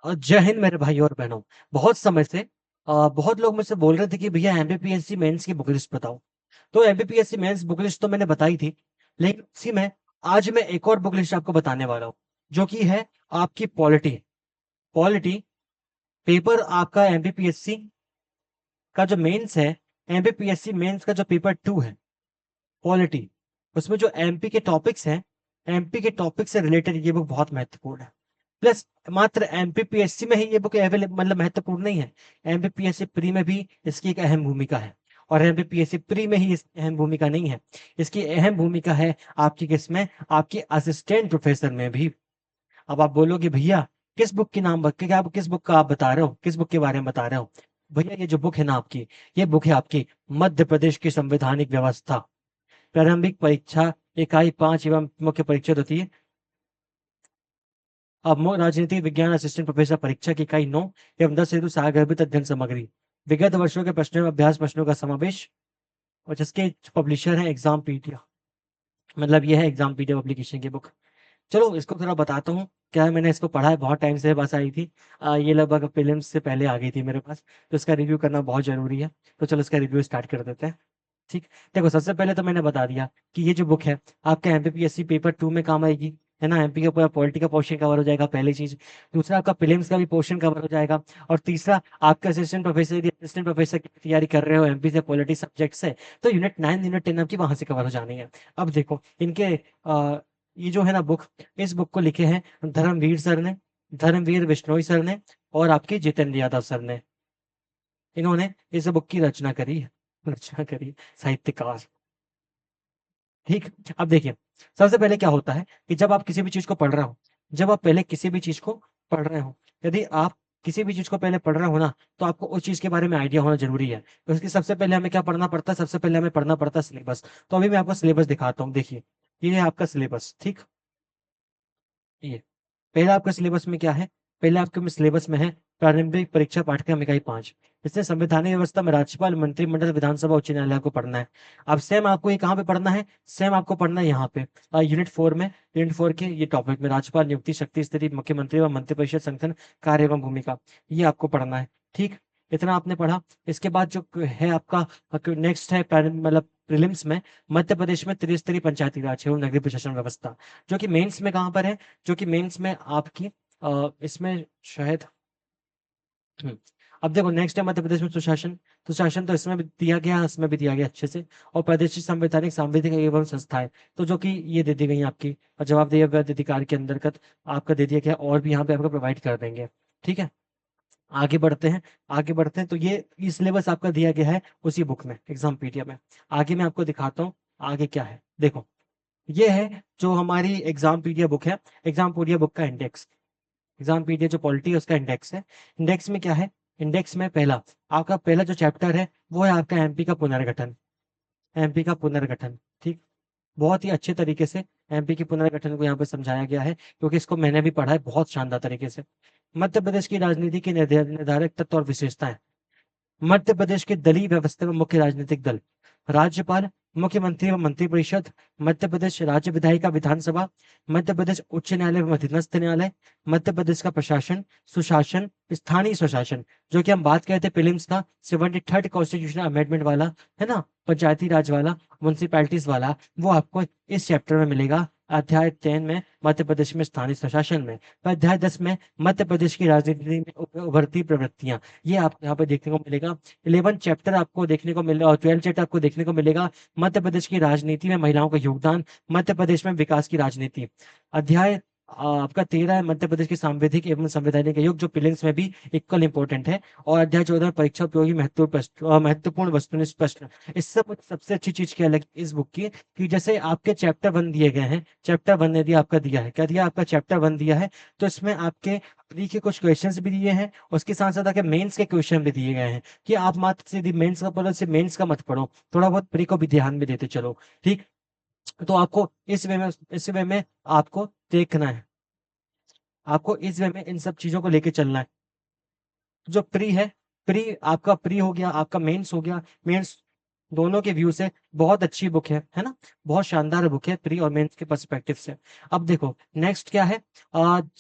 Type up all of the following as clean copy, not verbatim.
जय हिंद मेरे भाई और बहनों। बहुत समय से बहुत लोग मुझसे बोल रहे थे कि भैया एमपीपीएससी मेंस की बुक लिस्ट बताओ। तो एमपीपीएससी मेंस बुक लिस्ट तो मैंने बताई थी, लेकिन उसी में आज मैं एक और बुक लिस्ट आपको बताने वाला हूँ, जो कि है आपकी पॉलिटी। पॉलिटी पेपर आपका एमपीपीएससी का जो मेंस है, एमपीपीएससी मेंस का जो पेपर 2 है, पॉलिटी, उसमें जो एमपी के टॉपिक्स हैं, एमपी के टॉपिक से रिलेटेड ये बुक बहुत महत्वपूर्ण है। प्लस मात्र एमपीपीएससी में ही ये बुक अवेलेबल मतलब महत्वपूर्ण नहीं है, एमपीपीएससी प्री में भी इसकी एक अहम भूमिका है। और एमपीपीएससी प्री में ही इसकी अहम भूमिका नहीं है, इसकी अहम भूमिका है आपकी किसमें, आपकी असिस्टेंट प्रोफेसर में भी। अब आप बोलोगे भैया किस बुक की नाम क्या आप किस बुक का आप बता रहे हो, किस बुक के बारे में बता रहे हो? भैया ये जो बुक है ना आपकी, ये बुक है आपकी मध्य प्रदेश की संवैधानिक व्यवस्था, प्रारंभिक परीक्षा इकाई 5 एवं मुख्य परीक्षा होती है। अब राजनीतिक विज्ञान असिस्टेंट प्रोफेसर परीक्षा की इकाई 9 एवं 10 हेतु सागर्भित अध्ययन सामग्री, विगत वर्षों के प्रश्नों एवं अभ्यास प्रश्नों का समावेश, और जिसके पब्लिशर है एग्जामपीडिया, मतलब ये है एग्जामपीडिया पब्लिकेशन की बुक। चलो इसको थोड़ा बताता हूँ। क्या है, मैंने इसको पढ़ा है, बहुत टाइम से पास आई थी। ये लगभग प्रीलिम्स से पहले आ गई थी मेरे पास, तो इसका रिव्यू करना बहुत जरूरी है। तो चलो इसका रिव्यू स्टार्ट कर देते हैं। ठीक। देखो सबसे पहले तो मैंने बता दिया कि ये जो बुक है आपका एमपीपीएससी पेपर 2 में काम आएगी, है ना। एमपी का पूरा पॉलिटी का पोर्शन कवर हो जाएगा, पहली चीज। दूसरा आपका प्रीलिम्स का भी पोर्शन कवर हो जाएगा। और तीसरा आपका असिस्टेंट प्रोफेसर की तैयारी कर रहे हो एमपी से, पॉलिटी सब्जेक्ट से, तो यूनिट 9 यूनिट 10 आपकी वहां से कवर हो जानी है। अब देखो इनके ये जो है ना बुक, इस बुक को लिखे हैं धर्मवीर सर ने, धर्मवीर बिश्नोई सर ने, और आपके जितेंद्र यादव सर ने। इन्होंने इस बुक की रचना करी है, रचना करी, साहित्यकार। ठीक। अब देखिए सबसे पहले क्या होता है कि जब आप किसी भी चीज को पढ़ रहे हो, जब आप पहले किसी भी चीज को पढ़ रहे हो, यदि आप किसी भी चीज को पहले पढ़ रहे हो ना, तो आपको उस चीज के बारे में आइडिया होना जरूरी है। तो इसके सबसे पहले हमें क्या पढ़ना पड़ता है, सबसे पहले हमें पढ़ना पड़ता है सिलेबस। तो अभी मैं आपको सिलेबस दिखाता हूँ, देखिए ये है आपका सिलेबस। ठीक। ये पहला आपका सिलेबस में क्या है, पहले आपके में सिलेबस में है प्रारंभिक परीक्षा पाठ्यक्रम इकाई 5। इससे संवैधानिक व्यवस्था में राज्यपाल, मंत्रिमंडल, विधानसभा, उच्च न्यायालय को पढ़ना है। अब सेम आपको ये कहाँ पे पढ़ना है, सेम आपको पढ़ना है यहाँ पे यूनिट 4 में, यूनिट 4 के ये टॉपिक में राज्यपाल नियुक्ति, शक्ति, स्थिति, मुख्यमंत्री व मंत्रिपरिषद संगठन, कार्य एवं भूमिका, ये आपको पढ़ना है। ठीक। इतना आपने पढ़ा। इसके बाद जो है आपका नेक्स्ट है मतलब प्रीलिम्स में, मध्य प्रदेश में त्रिस्तरीय पंचायती राज एवं नगरीय प्रशासन व्यवस्था, जो कि मेंस में कहाँ पर है, जो कि मेंस में आपकी इसमें शायद अब देखो नेक्स्ट है मध्य प्रदेश में सुशासन। सुशासन तो इसमें भी दिया गया, इसमें भी दिया गया अच्छे से। और प्रादेशिक संवैधानिक सांविधिक एवं संस्थाएं, तो जो कि ये दे दी गई आपकी, और जवाबदेही व अधिकार के अंतर्गत आपका दे दिया गया, और भी यहाँ पे आपको प्रोवाइड कर देंगे। ठीक है। आगे बढ़ते हैं, आगे बढ़ते हैं। तो ये सिलेबस आपका दिया गया है उसी बुक में, एग्जाम पीडिया में। आगे मैं आपको दिखाता हूँ आगे क्या है। देखो ये है जो हमारी एग्जाम पीडिया बुक है, एग्जाम पीडिया बुक का इंडेक्स। एग्जाम पीडिया जो पॉलिटी है उसका इंडेक्स है। इंडेक्स में क्या है, इंडेक्स में पहला आपका पहला जो चैप्टर है वो है आपका एमपी का पुनर्गठन, एमपी का पुनर्गठन। ठीक। बहुत ही अच्छे तरीके से एमपी के पुनर्गठन को यहाँ पे समझाया गया है, क्योंकि इसको मैंने भी पढ़ा है बहुत शानदार तरीके से। मध्य प्रदेश की राजनीति के निर्धारक तत्व और विशेषताएं। मध्य प्रदेश के दलीय व्यवस्था में मुख्य राजनीतिक दल, राज्यपाल, मुख्यमंत्री व मंत्रिपरिषद, मध्य प्रदेश राज्य विधायिका विधानसभा, मध्य प्रदेश उच्च न्यायालय व अधीनस्थ न्यायालय, मध्य प्रदेश का प्रशासन, सुशासन, स्थानीय स्वशासन, जो कि हम बात करते थे प्रीलिम्स का 73rd कॉन्स्टिट्यूशनल अमेंडमेंट वाला, है ना, पंचायती राज वाला, म्युनिसिपैलिटीज वाला, वो आपको इस चैप्टर में मिलेगा। अध्याय 10 में मध्य प्रदेश में स्थानीय स्वशासन में, फिर अध्याय 10 में मध्य प्रदेश की राजनीति में उभरती प्रवृत्तियां, ये आपको यहाँ पे देखने को मिलेगा। 11 चैप्टर आपको देखने को मिलेगा, और 12 चैप्टर आपको देखने को मिलेगा मध्य प्रदेश की राजनीति में महिलाओं का योगदान, मध्य प्रदेश में विकास की राजनीति। अध्याय आपका 13 है मध्य प्रदेश के सांविधिक एवं संवैधानिक आयोग, जो प्रीलिम्स में भी इक्वल इंपॉर्टेंट है। और अध्याय 14 में परीक्षा उपयोगी महत्वपूर्ण वस्तुनिष्ठ प्रश्न। इससे मुझे सबसे अच्छी चीज क्या लगी इस बुक की, कि जैसे आपके चैप्टर 1 दिए गए हैं, चैप्टर 1 ने दिया आपका दिया है, क्या दिया आपका चैप्टर 1 दिया है, तो इसमें आपके प्री के कुछ क्वेश्चंस भी दिए हैं, उसके साथ साथ आपके मेंस के क्वेश्चन भी दिए गए हैं, कि आप मात्र सीधी मेंस का पढ़ो, सिर्फ मेंस का मत पढ़ो, थोड़ा बहुत प्री को भी ध्यान में देते चलो। ठीक। तो आपको इस वे में आपको देखना है, आपको इस वे में इन सब चीजों को लेके चलना है। जो प्री है, प्री आपका प्री हो गया, आपका मेंस हो गया। मेंस दोनों के व्यू से बहुत अच्छी बुक है ना? बहुत शानदार बुक है प्री और मेंस के पर्सपेक्टिव से। अब देखो नेक्स्ट क्या है?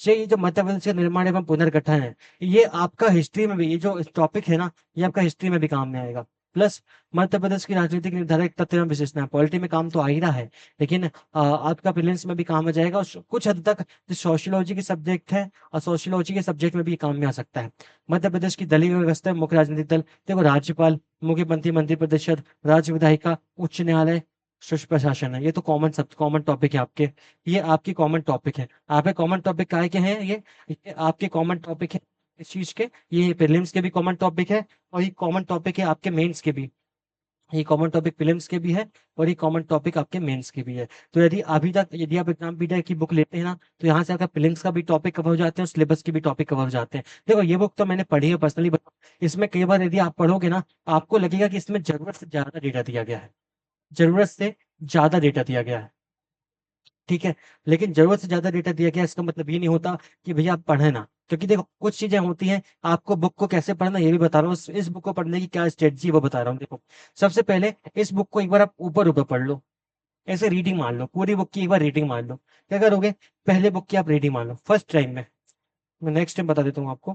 ये जो मध्य प्रदेश का निर्माण एवं पुनर्गठन है, ये आपका हिस्ट्री में भी, ये जो टॉपिक है ना, ये आपका हिस्ट्री में भी काम में आएगा। प्लस मध्य प्रदेश की राजनीतिक निर्धारक तथ्य एवं विशेषताएं, पॉलिटी में काम तो आ ही रहा है, लेकिन आपका प्रीलिम्स में भी काम आ जाएगा, और कुछ हद तक जो सोशियोलॉजी की सब्जेक्ट है, और सोशियोलॉजी के सब्जेक्ट में भी काम में आ सकता है। मध्य प्रदेश की दलीय व्यवस्था, मुख्य राजनीतिक दल, देखो राज्यपाल, मुख्यमंत्री, मंत्रिपरिषद, राज्य विधायिका, उच्च न्यायालय, शीर्ष प्रशासन है। ये तो कॉमन टॉपिक है आपके। ये आपकी कॉमन टॉपिक है। आपके कॉमन टॉपिक काय के हैं ये आपके कॉमन टॉपिक है इस चीज के। ये प्रीलिम्स के भी कॉमन टॉपिक है, और ये कॉमन टॉपिक है आपके मेंस के भी। ये कॉमन टॉपिक प्रीलिम्स के भी है, और ये कॉमन टॉपिक आपके मेंस के भी है। तो यदि आप एग्जाम पीडर की बुक लेते हैं ना, तो यहाँ से आपका प्रीलिम्स का भी टॉपिक कवर हो जाते हैं, और सिलेबस के भी टॉपिक कवर हो जाते हैं। देखो ये बुक तो मैंने पढ़ी है पर्सनली, इसमें कई बार यदि आप पढ़ोगे ना, आपको लगेगा कि इसमें जरूरत से ज्यादा डेटा दिया गया है। जरूरत से ज्यादा डेटा दिया गया है, ठीक है। लेकिन जरूरत से ज्यादा डेटा दिया गया, इसका मतलब ये नहीं होता कि भैया आप पढ़े ना। क्योंकि देखो कुछ चीजें होती हैं, आपको बुक को कैसे पढ़ना ये भी बता रहा हूँ, इस बुक को पढ़ने की क्या स्ट्रेटजी वो बता रहा हूँ। देखो सबसे पहले इस बुक को एक बार आप ऊपर ऊपर पढ़ लो, ऐसे रीडिंग मान लो, पूरी बुक की एक बार रीडिंग मान लो। क्या करोगे? पहले बुक की आप रीडिंग मान लो फर्स्ट टाइम में। मैं नेक्स्ट टाइम बता देता हूँ आपको।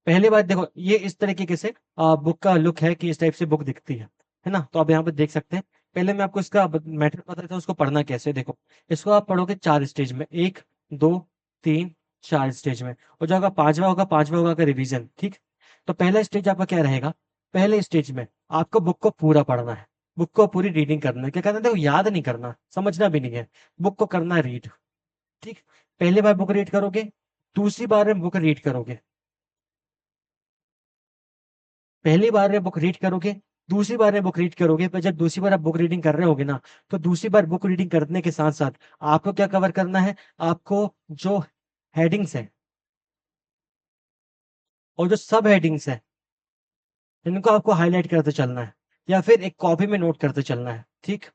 पहली बात देखो, ये इस तरीके के से बुक का लुक है कि इस टाइप से बुक दिखती है ना? तो आप यहाँ पे देख सकते हैं। पहले मैं आपको इसका मैटर बता देता हूँ, उसको पढ़ना कैसे। देखो इसको आप पढ़ोगे 4 स्टेज में, 1, 2, 3, 4 स्टेज में। और जो आपका पांचवा होगा का रिवीजन, ठीक। तो पहला स्टेज आपका क्या रहेगा? पहले स्टेज में आपको बुक को पूरा पढ़ना है, बुक को पूरी रीडिंग करना है। क्या करना है? देखो याद नहीं करना, समझना भी नहीं है, बुक को करना है रीड, ठीक। पहली बार बुक रीड करोगे, दूसरी बार में बुक रीड करोगे, पहली बार में बुक रीड करोगे, दूसरी बार में बुक रीड करोगे। पर जब दूसरी बार आप बुक रीडिंग कर रहे होगे ना, तो दूसरी बार बुक रीडिंग करने के साथ साथ आपको क्या कवर करना है? आपको जो हेडिंग्स है और जो सब हेडिंग्स है, इनको आपको हाईलाइट करते चलना है, या फिर एक कॉपी में नोट करते चलना है, ठीक।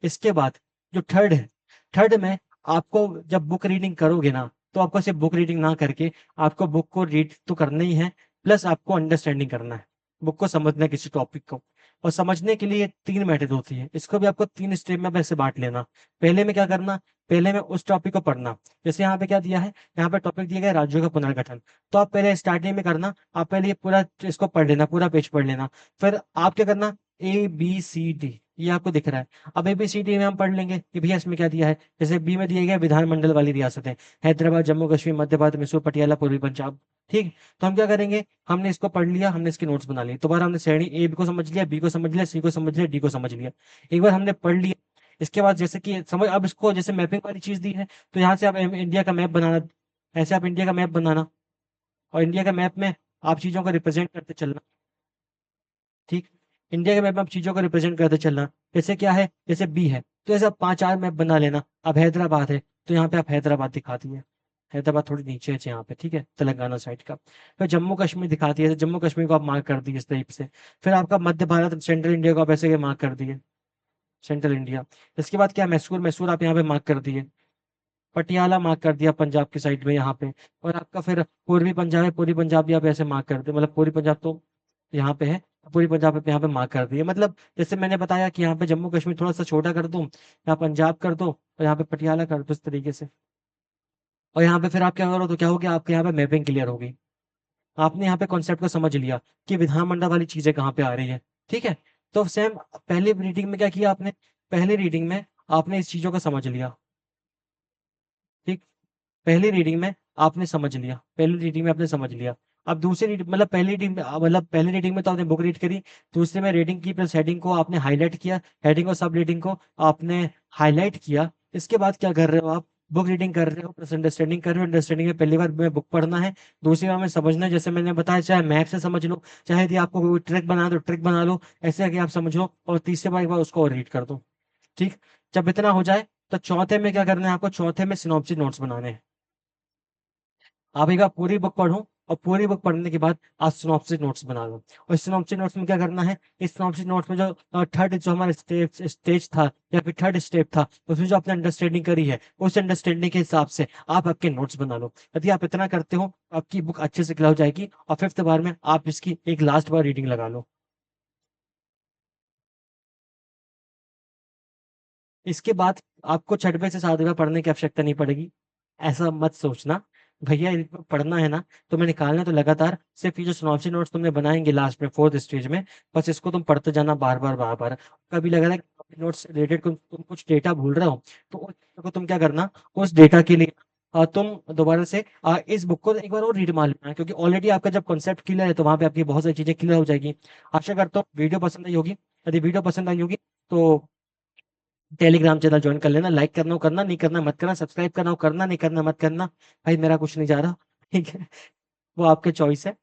इसके बाद जो थर्ड है, थर्ड में आपको जब बुक रीडिंग करोगे ना, तो आपको सिर्फ बुक रीडिंग ना करके आपको बुक को रीड तो करना ही है, प्लस आपको अंडरस्टैंडिंग करना है, बुक को समझना है किसी टॉपिक को। और समझने के लिए 3 मेथड होती है, इसको भी आपको 3 स्टेप में वैसे बांट लेना। पहले में क्या करना? पहले में उस टॉपिक को पढ़ना। जैसे यहाँ पे क्या दिया है, यहाँ पे टॉपिक दिया गया है राज्यों का पुनर्गठन। तो आप पहले स्टार्टिंग में करना, आप पहले ये पूरा इसको पढ़ लेना, पूरा पेज पढ़ लेना। फिर आप क्या करना? ABCD, ये आपको दिख रहा है। अब ABCD में हम पढ़ लेंगे कि भैया इसमें क्या दिया है। जैसे बी में दिया गया विधानमंडल वाली रियासतें, हैदराबाद, जम्मू कश्मीर, मध्य भारत, मैसूर, पटियाला, पूर्वी पंजाब, ठीक। तो हम क्या करेंगे? हमने इसको पढ़ लिया, हमने इसके नोट्स बना लिए। दोबारा हमने श्रेणी ए को समझ लिया, बी को समझ लिया, सी को समझ लिया, डी को समझ लिया। एक बार हमने पढ़ लिया, इसके बाद जैसे कि समझ, अब इसको जैसे मैपिंग वाली चीज दी है, तो यहाँ से आप इंडिया का मैप बनाना। ऐसे आप इंडिया का मैप बनाना, और इंडिया के मैप में आप चीजों को रिप्रेजेंट करते चलना, ठीक। इंडिया के मैप में आप चीजों को रिप्रेजेंट करते चलना। जैसे क्या है, जैसे बी है, तो ऐसे आप 5-4 मैप बना लेना। अब हैदराबाद है, तो यहाँ पे आप हैदराबाद दिखाती है। हैदराबाद थोड़ी नीचे है यहाँ पे, ठीक है, तेलंगाना साइड का। फिर जम्मू कश्मीर दिखाती है, तो जम्मू कश्मीर को आप मार्क कर दिए इस टाइप से। फिर आपका मध्य भारत, सेंट्रल इंडिया को आप ऐसे मार्क कर दिए, सेंट्रल इंडिया। इसके बाद क्या, मैसूर, मैसूर आप यहाँ पे मार्क कर दिए। पटियाला मार्क कर दिया पंजाब की साइड में यहाँ पे। और आपका फिर पूर्वी पंजाब है, पूर्वी पंजाब भी आप ऐसे मार्क कर दिए, मतलब पूर्वी पंजाब तो यहाँ पे है, पूरी पंजाब पे यहाँ पे मार्क कर दिए। मतलब जैसे मैंने बताया कि यहाँ पे जम्मू कश्मीर थोड़ा सा छोटा कर दूं, यहाँ पंजाब कर दो, और यहाँ पे पटियाला कर दो, इस तरीके से। और यहाँ पे फिर आप क्या करो, तो क्या हो गया, आपके यहाँ पे मैपिंग क्लियर होगी। आपने यहाँ पे कॉन्सेप्ट को समझ लिया कि विधानमंडल वाली चीजें कहाँ पे आ रही है, ठीक है। तो सेम पहली रीडिंग में क्या किया आपने? पहली रीडिंग में आपने इस चीजों को समझ लिया, ठीक। पहली रीडिंग में आपने समझ लिया, पहली रीडिंग में आपने समझ लिया। अब दूसरी रीडिंग, मतलब पहली रीडिंग में, मतलब पहली रीडिंग में तो आपने बुक रीड करी, दूसरे में रीडिंग की प्लस हेडिंग को आपने हाईलाइट किया, हेडिंग और सब रीडिंग को आपने हाईलाइट किया। इसके बाद क्या कर रहे हो आप? बुक रीडिंग कर रहे हो प्लस अंडरस्टैंडिंग कर रहे हो। अंडरस्टैंडिंग में पहली बार में बुक पढ़ना है, दूसरी बार में समझना है, जैसे मैंने बताया, चाहे मैप से समझ लो, चाहे यदि आपको कोई ट्रिक बना दो ट्रिक बना लो, ऐसे आके आप समझ लो, और तीसरी बार एक बार उसको और रीड कर दो, ठीक। जब इतना हो जाए, तो चौथे में क्या करना है आपको? चौथे में सिनॉप्सिस नोट्स बनाने हैं। आप एक बार पूरी बुक पढ़ो, और पूरी बुक पढ़ने के बाद आप सिनॉप्सिस नोट्स बना लो। और सिनॉप्सिस नोट्स में क्या करना है? इस सिनॉप्सिस नोट्स में जो थर्ड जो हमारा स्टेज था, या फिर थर्ड स्टेप था, उसमें जो आपने अंडरस्टैंडिंग करी है, उस अंडरस्टैंडिंग के हिसाब से आप आपके नोट्स बना लो। यदि आप इतना करते हो, आपकी बुक अच्छे से क्लियर हो जाएगी, और फिफ्थ बार में आप इसकी एक लास्ट बार रीडिंग लगा लो। इसके बाद आपको छठवें से 7वें पढ़ने की आवश्यकता नहीं पड़ेगी। ऐसा मत सोचना, भैया इनको पढ़ना है ना, तुम्हें निकालना है तो लगातार सिर्फ़ ये जो सिनॉप्सिस नोट्स तुमने बनाएँगे लास्ट में 4th स्टेज में, बस इसको तुम पढ़ते जाना बार-बार, बार-बार। कभी लग रहा है कि नोट्स से रिलेटेड तुम कुछ डेटा भूल रहे हो, तो उस डेटा को तुम क्या करना, उस डेटा के लिए तुम दोबारा से इस बुक को एक बार और रीड मार लेना, क्योंकि ऑलरेडी आपका जब कॉन्सेप्ट क्लियर है, तो वहाँ पे आपकी बहुत सारी चीज़ें क्लियर हो जाएगी। आशा करता हूँ वीडियो पसंद आई होगी। यदि वीडियो पसंद आई होगी, तो टेलीग्राम चैनल जॉइन कर लेना, लाइक करना हो करना, नहीं करना मत करना, सब्सक्राइब करना हो करना, नहीं करना मत करना। भाई मेरा कुछ नहीं जा रहा, ठीक है? वो आपके चॉइस है।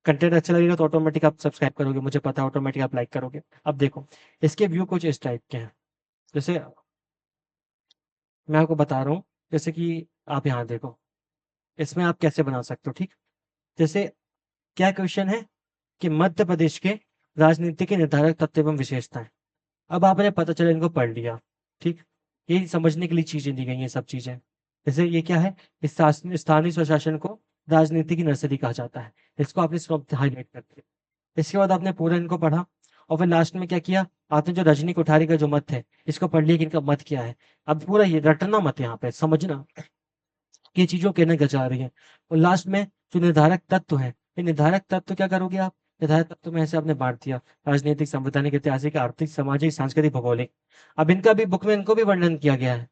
कंटेंट अच्छा लगेगा तो ऑटोमेटिक आप सब्सक्राइब करोगे, मुझे पता है ऑटोमेटिक आप लाइक करोगे। अब देखो, इसके व्यू कुछ इस टाइप के हैं। जैसे मैं आपको बता रहा हूँ, जैसे कि आप यहाँ देखो, इसमें आप कैसे बना सकते हो, ठीक? जैसे क्या क्वेश्चन है कि मध्य प्रदेश के राजनीति के निर्धारक तत्व एवं विशेषताएँ। अब आपने पता चला इनको पढ़ लिया, ठीक? ये समझने के लिए चीज़ें दी गई हैं, ये सब चीज़ें। जैसे ये क्या है? स्थानीय स्वशासन को राजनीति की नर्सरी कहा जाता है। इसको आपने हाइलाइट कर दिया। इसके बाद आपने पूरा इनको पढ़ा और फिर लास्ट में क्या किया? आपने जो रजनी कोठारी का जो मत है, इसको पढ़ लिया कि इनका मत क्या है। अब पूरा ये रटना मत यहाँ पे, समझना कि ये चीज़ों कहने क्या चाह रही हैं। और लास्ट में जो निर्धारक तत्व हैं, ये निर्धारक तत्व क्या करोगे आप? निर्धारक तत्व में ऐसे आपने बाँट दिया, राजनीतिक, संवैधानिक, ऐतिहासिक, आर्थिक, सामाजिक, सांस्कृतिक, भौगोलिक। अब इनका भी बुक में इनको भी वर्णन किया गया है।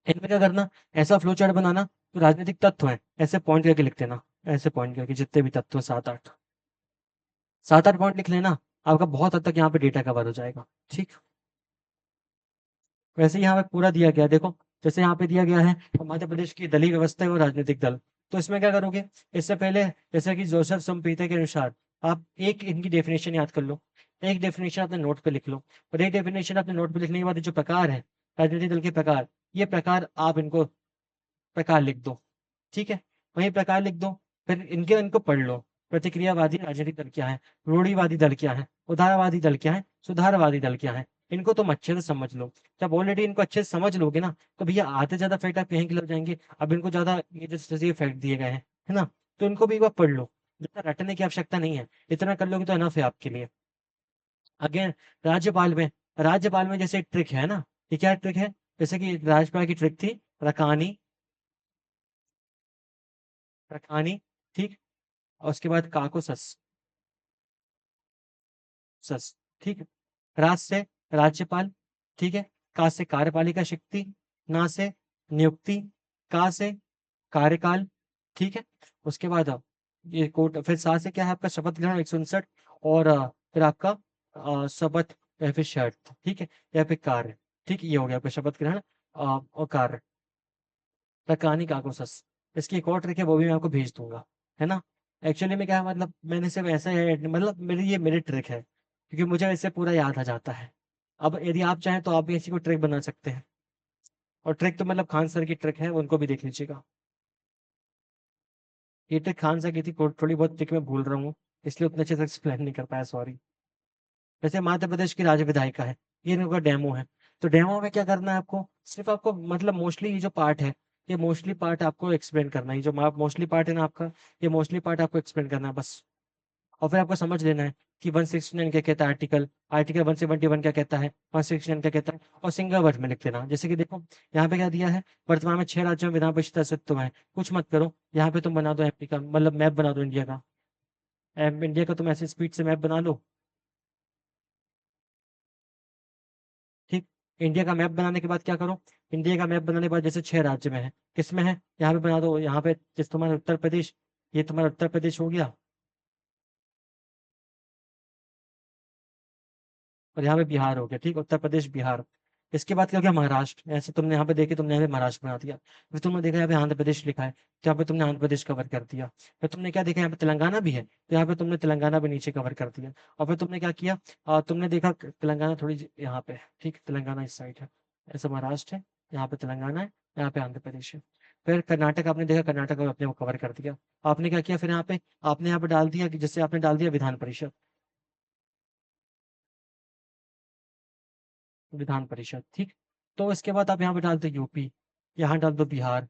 इनमें क्या करना, ऐसा फ्लो चार्ट बनाना, जो राजनीतिक तत्व हैं, ऐसे पॉइंट करके लिख देना, ऐसे पॉइंट करके जितने भी तत्व हैं 7-8, 7-8 पॉइंट लिख लेना, आपका बहुत हद तक यहाँ पे डेटा कवर हो जाएगा, ठीक? वैसे यहाँ पे पूरा दिया गया है, देखो, जैसे यहाँ पे दिया गया है मध्य प्रदेश की दलीय व्यवस्था एवं राजनीतिक दल। तो इसमें क्या करोगे? इससे पहले जैसे कि जोसेफ संपीते के अनुसार आप एक इनकी डेफिनेशन याद कर लो, एक डेफिनेशन अपने नोट पे लिख लो, और एक डेफिनेशन अपने नोट पे लिखने के बाद ये जो प्रकार है, राजनीतिक दल के प्रकार, ये प्रकार आप इनको प्रकार लिख दो, ठीक है? वही प्रकार लिख दो, फिर इनके इनको पढ़ लो। प्रतिक्रियावादी राजनीतिक दल क्या है? रूढ़िवादी दल क्या है? उदारवादी दल क्या है? सुधारवादी दल क्या है? इनको तुम अच्छे से समझ लो। जब ऑलरेडी इनको अच्छे से समझ लोगे ना, तो भैया आधे ज़्यादा फैक्ट आप यहीं क्लियर हो जाएँगे। अब इनको ज़्यादा ये जैसे ये फैक्ट दिए गए हैं, है ना? तो इनको भी एक बार पढ़ लो। ज़्यादा रटने की आवश्यकता नहीं है। इतना कर लोगे तो इनफ है आपके लिए। अगेन राज्यपाल में जैसे एक ट्रिक है ना, ये क्या ट्रिक है? जैसे कि राज्यपाल की ट्रिक थी रकानी, रकानी, ठीक? और उसके बाद का को सस, ठीक है? राज से राज्यपाल, ठीक है? का से कार्यपालिका शक्ति, ना से नियुक्ति, का से कार्यकाल, ठीक है? उसके बाद ये कोट फिर सा से क्या है आपका शपथ ग्रहण 159, और फिर आपका शपथ या फिर शर्त, ठीक है? या फिर कार्य, ठीक? ये हो गया आपका शपथ ग्रहण और कार्य। लकानी काकोसस। इसकी एक और ट्रिक है, वो भी मैं आपको भेज दूँगा, है ना? एक्चुअली में क्या है, मतलब मैंने सिर्फ़ ऐसा है, मतलब मेरी ट्रिक है, क्योंकि मुझे इससे पूरा याद आ जाता है। अब यदि आप चाहें तो आप भी ऐसी कोई ट्रिक बना सकते हैं, और ट्रिक तो मतलब खान सर की ट्रिक है, उनको भी देख लीजिएगा। ये ट्रिक खान सर की थी, थोड़ी बहुत ट्रिक मैं भूल रहा हूँ, इसलिए उतने अच्छे से एक्सप्लेन नहीं कर पाया, सॉरी। जैसे मध्य प्रदेश की राज्य विधायिका है, ये इनका डेमो है। तो डेमो में क्या करना है आपको, सिर्फ़ आपको मतलब मोस्टली ये जो पार्ट है, ये मोस्टली पार्ट आपको एक्सप्लेन करना है। ये जो मोस्टली पार्ट है ना आपका, ये मोस्टली पार्ट आपको एक्सप्लेन करना है बस। और फिर आपको समझ लेना है कि 169 क्या कहता है आर्टिकल, आर्टिकल 171 क्या कहता है, 169 क्या कहता है, और सिंगल वर्ड में लिख देना। जैसे कि देखो, यहाँ पे क्या दिया है, वर्तमान में 6 राज्यों में विधान परिषद अस्तित्व में है। कुछ मत करो, यहाँ पे तुम बना दो एमपी का, मतलब मैप बना दो इंडिया का। इंडिया का तुम ऐसे स्पीड से मैप बना लो, ठीक। इंडिया का मैप बनाने के बाद क्या करो, इंडिया का मैप बनाने के बाद जैसे 6 राज्य में है, किसमें है, यहाँ पे बना दो, यहाँ पे जैसे तुम्हारा उत्तर प्रदेश, ये तुम्हारा उत्तर प्रदेश हो गया, और यहाँ पे बिहार हो गया, ठीक, उत्तर प्रदेश, बिहार। इसके बाद क्या हो गया, महाराष्ट्र। ऐसे तुमने यहाँ पे देखे, तुमने यहाँ पे महाराष्ट्र बना दिया। फिर तुमने देखा यहाँ पे आंध्र प्रदेश लिखा है, तो यहाँ पे तुमने आंध्र प्रदेश कवर कर दिया। फिर तुमने क्या देखा, यहाँ पे तेलंगाना भी है, तो यहाँ पे तुमने तेलंगाना भी नीचे कवर कर दिया। और फिर तुमने क्या किया, तुमने देखा तेलंगाना थोड़ी यहाँ पे है, ठीक, तेलंगाना इस साइड है, ऐसा महाराष्ट्र है, यहाँ पे तेलंगाना है, यहाँ पे आंध्र प्रदेश है। फिर कर्नाटक आपने देखा, कर्नाटक को अपने वो कवर कर दिया। आपने क्या किया फिर यहाँ पे, आपने यहाँ पे डाल दिया कि जैसे आपने डाल दिया विधान परिषद, विधान परिषद, ठीक। तो इसके बाद आप यहाँ पे डाल दो यूपी, यहाँ डाल दो बिहार,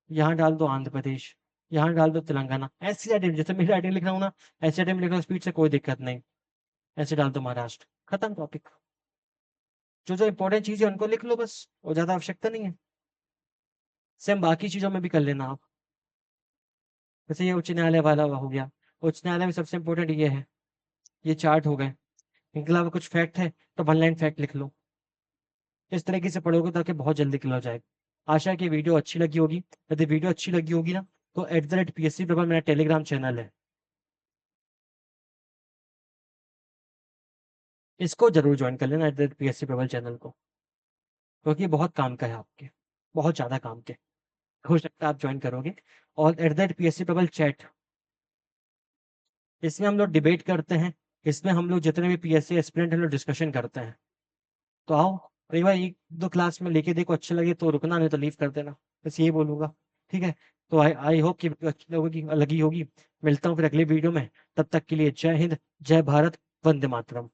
यहाँ डाल दो आंध्र प्रदेश, यहाँ डाल दो तेलंगाना। ऐसी राइटिंग, जैसे मेरी राइटिंग लिख रहा हूँ ना, ऐसी राइटिंग लिख रहा हूँ, स्पीड से कोई दिक्कत नहीं। ऐसे डाल दो महाराष्ट्र, खत्म टॉपिक। जो इम्पोर्टेंट चीज़ है उनको लिख लो बस, और ज़्यादा आवश्यकता नहीं है। सेम बाकी चीज़ों में भी कर लेना आप। जैसे ये उच्च न्यायालय वाला हो गया, उच्च न्यायालय में सबसे इम्पोर्टेंट ये है, ये चार्ट हो गए। इनके अलावा कुछ फैक्ट है तो वन लाइन फैक्ट लिख लो। इस तरीके से पढ़ोगे ताकि बहुत जल्दी क्लियर हो जाएगा। आशा है कि वीडियो अच्छी लगी होगी। यदि वीडियो अच्छी लगी होगी ना, तो @PSC प्रबल मेरा टेलीग्राम चैनल है। इसको ज़रूर जॉइन कर लेना @PSC प्रबल चैनल को, क्योंकि ये बहुत काम का है आपके, बहुत ज़्यादा काम के। हो सकता है आप जॉइन करोगे। और @PSC प्रबल चैट, इसमें हम लोग डिबेट करते हैं। इसमें हम लोग जितने भी पीएससी एस्पिरेंट हैं, लोग डिस्कशन करते हैं। तो आओ, एक बार 1-2 क्लास में लेके देखो, अच्छे लगे तो रुकना, नहीं तो लीव कर देना। बस यही बोलूँगा, ठीक है? तो आई आई होप कि वीडियो अच्छी लगोगी लगी होगी। मिलता हूँ फिर अगली वीडियो में, तब तक के लिए जय हिंद, जय भारत, वंदे मातरम।